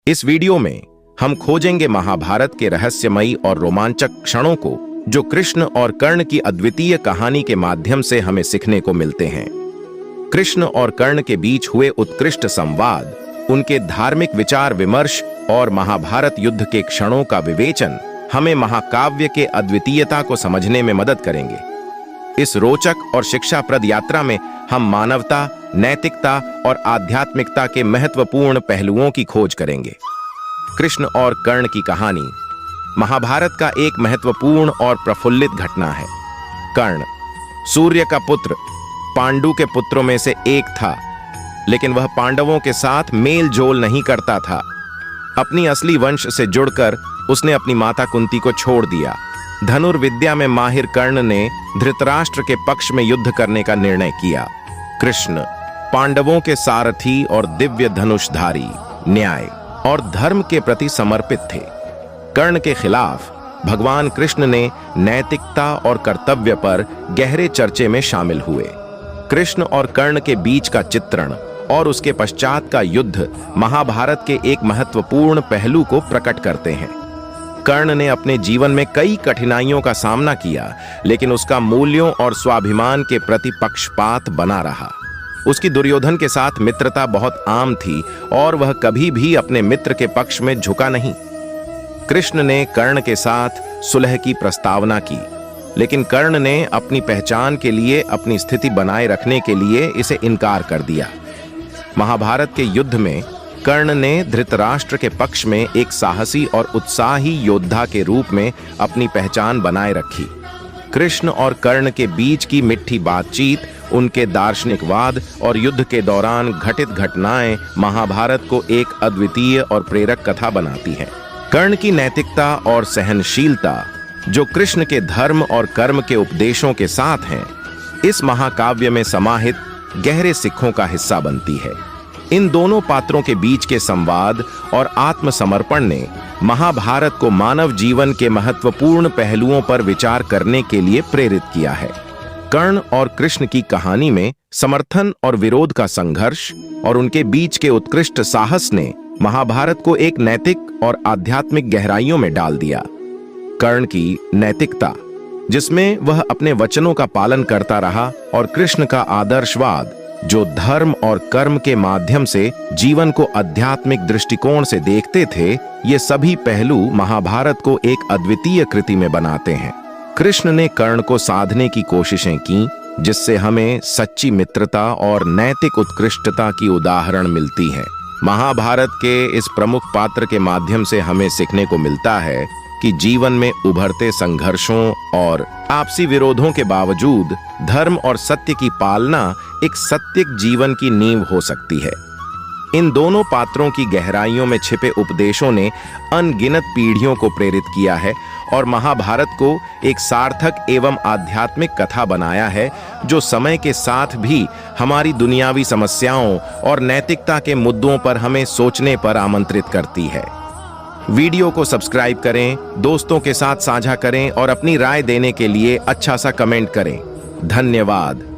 इस वीडियो में हम खोजेंगे महाभारत के रहस्यमयी और रोमांचक क्षणों को जो कृष्ण और कर्ण की अद्वितीय कहानी के माध्यम से हमें सीखने को मिलते हैं। कृष्ण और कर्ण के बीच हुए उत्कृष्ट संवाद, उनके धार्मिक विचार विमर्श और महाभारत युद्ध के क्षणों का विवेचन हमें महाकाव्य के अद्वितीयता को समझने में मदद करेंगे। इस रोचक और शिक्षाप्रद यात्रा में हम मानवता, नैतिकता और आध्यात्मिकता के महत्वपूर्ण पहलुओं की खोज करेंगे। कृष्ण और कर्ण की कहानी महाभारत का एक महत्वपूर्ण और प्रफुल्लित घटना है। कर्ण सूर्य का पुत्र, पांडु के पुत्रों में से एक था, लेकिन वह पांडवों के साथ मेल जोल नहीं करता था। अपनी असली वंश से जुड़कर उसने अपनी माता कुंती को छोड़ दिया। धनुर्विद्या में माहिर कर्ण ने धृतराष्ट्र के पक्ष में युद्ध करने का निर्णय किया। कृष्ण पांडवों के सारथी और दिव्य धनुषधारी, न्याय और धर्म के प्रति समर्पित थे। कर्ण के खिलाफ भगवान कृष्ण ने नैतिकता और कर्तव्य पर गहरे चर्चे में शामिल हुए। कृष्ण और कर्ण के बीच का चित्रण और उसके पश्चात का युद्ध महाभारत के एक महत्वपूर्ण पहलू को प्रकट करते हैं। कर्ण ने अपने जीवन में कई कठिनाइयों का सामना किया, लेकिन उसका मूल्यों और स्वाभिमान के प्रति पक्षपात बना रहा। उसकी दुर्योधन के साथ मित्रता बहुत आम थी और वह कभी भी अपने मित्र के पक्ष में झुका नहीं। कृष्ण ने कर्ण के साथ सुलह की प्रस्तावना की, लेकिन कर्ण ने अपनी पहचान के लिए, अपनी स्थिति बनाए रखने के लिए इसे इनकार कर दिया। महाभारत के युद्ध में कर्ण ने धृतराष्ट्र के पक्ष में एक साहसी और उत्साही योद्धा के रूप में अपनी पहचान बनाए रखी। कृष्ण और कर्ण के बीच की मिठी बातचीत, उनके दार्शनिकवाद और युद्ध के दौरान घटित घटनाएं महाभारत को एक अद्वितीय और प्रेरक कथा बनाती हैं। कर्ण की नैतिकता और सहनशीलता, जो कृष्ण के धर्म और कर्म के उपदेशों के साथ हैं, इस महाकाव्य में समाहित गहरे सिक्खों का हिस्सा बनती है। इन दोनों पात्रों के बीच के संवाद और आत्मसमर्पण ने महाभारत को मानव जीवन के महत्वपूर्ण पहलुओं पर विचार करने के लिए प्रेरित किया है। कर्ण और कृष्ण की कहानी में समर्थन और विरोध का संघर्ष और उनके बीच के उत्कृष्ट साहस ने महाभारत को एक नैतिक और आध्यात्मिक गहराइयों में डाल दिया। कर्ण की नैतिकता, जिसमें वह अपने वचनों का पालन करता रहा, और कृष्ण का आदर्शवाद, जो धर्म और कर्म के माध्यम से जीवन को आध्यात्मिक दृष्टिकोण से देखते थे, ये सभी पहलू महाभारत को एक अद्वितीय कृति में बनाते हैं। कृष्ण ने कर्ण को साधने की कोशिशें की, जिससे हमें सच्ची मित्रता और नैतिक उत्कृष्टता की उदाहरण मिलती है। महाभारत के इस प्रमुख पात्र के माध्यम से हमें सीखने को मिलता है कि जीवन में उभरते संघर्षों और आपसी विरोधों के बावजूद धर्म और सत्य की पालना एक सत्य जीवन की नींव हो सकती है। इन दोनों पात्रों की गहराइयों में छिपे उपदेशों ने अनगिनत पीढ़ियों को प्रेरित किया है और महाभारत को एक सार्थक एवं आध्यात्मिक कथा बनाया है, जो समय के साथ भी हमारी दुनियावी समस्याओं और नैतिकता के मुद्दों पर हमें सोचने पर आमंत्रित करती है। वीडियो को सब्सक्राइब करें, दोस्तों के साथ साझा करें और अपनी राय देने के लिए अच्छा सा कमेंट करें। धन्यवाद।